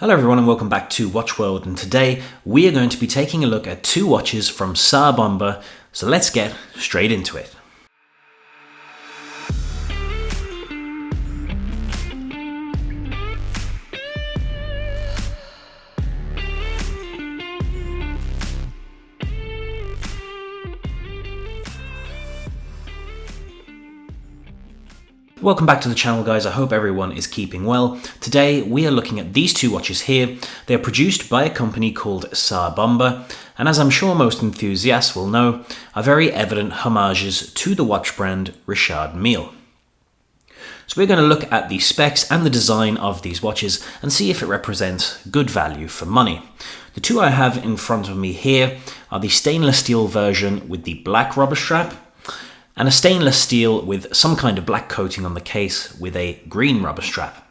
Hello everyone and welcome back to Watch World, and today we are going to be taking a look at two watches from Tsar Bomba, so let's get straight into it. Welcome back to the channel, guys. I hope everyone is keeping well. Today we are looking at these two watches here. They are produced by a company called Tsar Bomba, and as I'm sure most enthusiasts will know, are very evident homages to the watch brand Richard Mille. So we're going to look at the specs and the design of these watches and see if it represents good value for money. The two I have in front of me here are the stainless steel version with the black rubber strap, and a stainless steel with some kind of black coating on the case with a green rubber strap.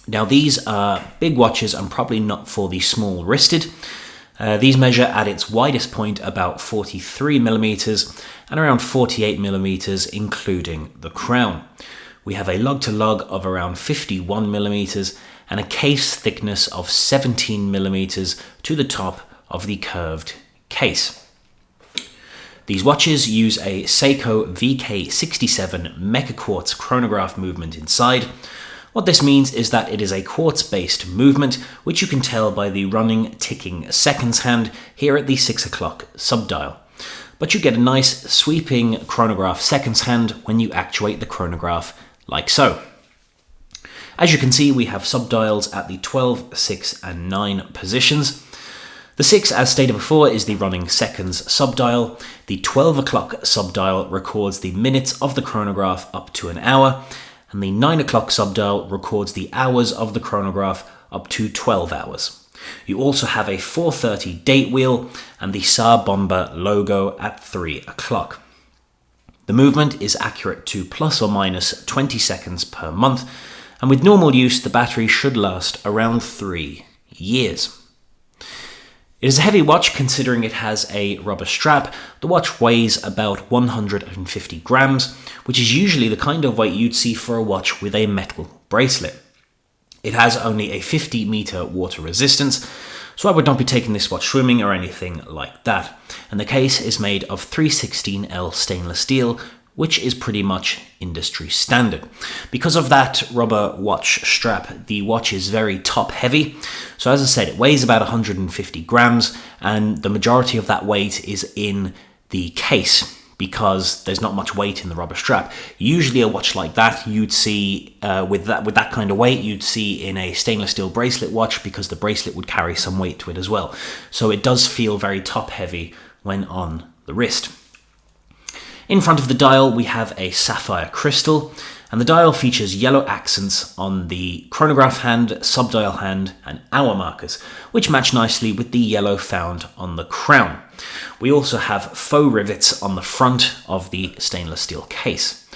Now these are big watches and probably not for the small wristed. These measure at its widest point about 43mm and around 48mm including the crown. We have a lug to lug of around 51mm and a case thickness of 17mm to the top of the curved case. These watches use a Seiko VK67 Mecha Quartz chronograph movement inside. What this means is that it is a quartz-based movement, which you can tell by the running ticking seconds hand here at the 6 o'clock subdial. But you get a nice sweeping chronograph seconds hand when you actuate the chronograph like so. As you can see, we have subdials at the 12, 6 and 9 positions. The 6, as stated before, is the running seconds subdial. The 12 o'clock subdial records the minutes of the chronograph up to an hour, and the 9 o'clock subdial records the hours of the chronograph up to 12 hours. You also have a 4:30 date wheel and the Tsar Bomba logo at 3 o'clock. The movement is accurate to plus or minus 20 seconds per month, and with normal use the battery should last around 3 years. It is a heavy watch considering it has a rubber strap. The watch weighs about 150 grams, which is usually the kind of weight you'd see for a watch with a metal bracelet. It has only a 50-meter water resistance, so I would not be taking this watch swimming or anything like that. And the case is made of 316L stainless steel, which is pretty much industry standard. Because of that rubber watch strap, the watch is very top heavy. So as I said, it weighs about 150 grams, and the majority of that weight is in the case because there's not much weight in the rubber strap. Usually a watch like that you'd see with that kind of weight you'd see in a stainless steel bracelet watch, because the bracelet would carry some weight to it as well. So it does feel very top heavy when on the wrist. In front of the dial we have a sapphire crystal, and the dial features yellow accents on the chronograph hand, subdial hand and hour markers, which match nicely with the yellow found on the crown. We also have faux rivets on the front of the stainless steel case.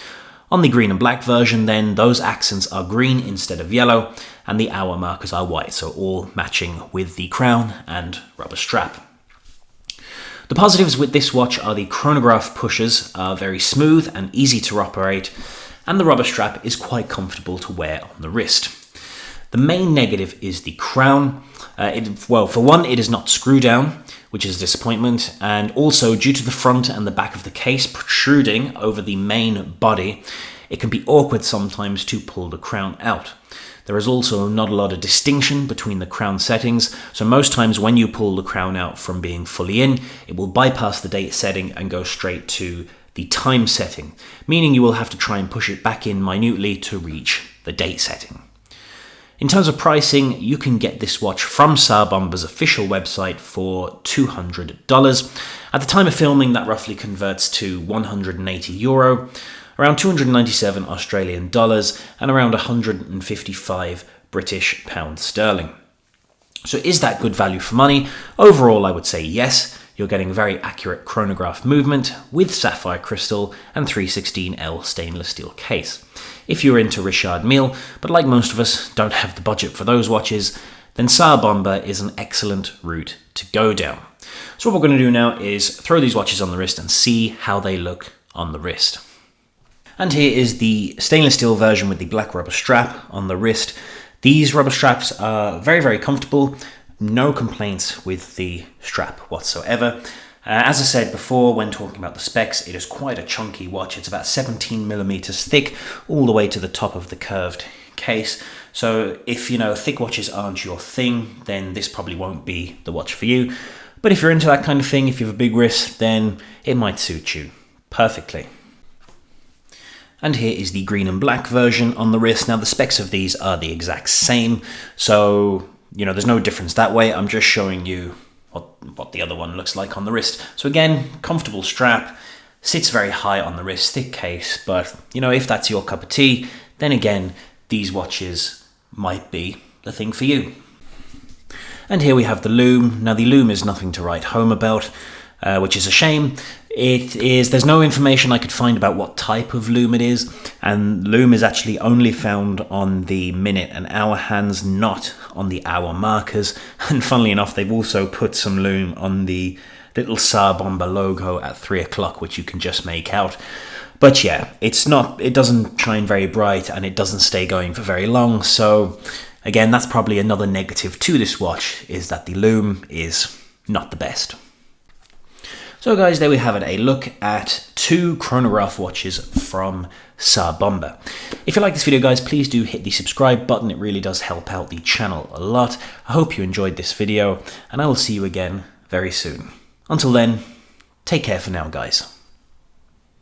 On the green and black version then, those accents are green instead of yellow, and the hour markers are white, so all matching with the crown and rubber strap. The positives with this watch are the chronograph pushers are very smooth and easy to operate, and the rubber strap is quite comfortable to wear on the wrist. The main negative is the crown. For one, it is not screw down, which is a disappointment, and also due to the front and the back of the case protruding over the main body, it can be awkward sometimes to pull the crown out. There is also not a lot of distinction between the crown settings, so most times when you pull the crown out from being fully in, it will bypass the date setting and go straight to the time setting, meaning you will have to try and push it back in minutely to reach the date setting. In terms of pricing, you can get this watch from Tsar Bomba's official website for $200. At the time of filming, that roughly converts to €180. Around 297 Australian dollars and around 155 British pounds sterling. So is that good value for money? Overall, I would say yes. You're getting very accurate chronograph movement with sapphire crystal and 316L stainless steel case. If you're into Richard Mille, but like most of us don't have the budget for those watches, then Tsar Bomba is an excellent route to go down. So what we're going to do now is throw these watches on the wrist and see how they look on the wrist. And here is the stainless steel version with the black rubber strap on the wrist. These rubber straps are very, very comfortable. No complaints with the strap whatsoever. As I said before, when talking about the specs, it is quite a chunky watch. It's about 17 millimeters thick, all the way to the top of the curved case. So if, thick watches aren't your thing, then this probably won't be the watch for you. But if you're into that kind of thing, if you have a big wrist, then it might suit you perfectly. And here is the green and black version on the wrist. Now, the specs of these are the exact same, so, there's no difference that way. I'm just showing you what the other one looks like on the wrist. So again, comfortable strap, sits very high on the wrist, thick case, but, if that's your cup of tea, then again, these watches might be the thing for you. And here we have the Lume. Now, the Lume is nothing to write home about, which is a shame. There's no information I could find about what type of Lume it is, and Lume is actually only found on the minute and hour hands, not on the hour markers. And funnily enough, they've also put some Lume on the little Tsar Bomba logo at 3 o'clock, which you can just make out. But yeah, it doesn't shine very bright, and it doesn't stay going for very long. So again, that's probably another negative to this watch, is that the Lume is not the best. So guys, there we have it, a look at 2 chronograph watches from Tsar Bomba. If you like this video, guys, please do hit the subscribe button. It really does help out the channel a lot. I hope you enjoyed this video, and I will see you again very soon. Until then, take care for now, guys.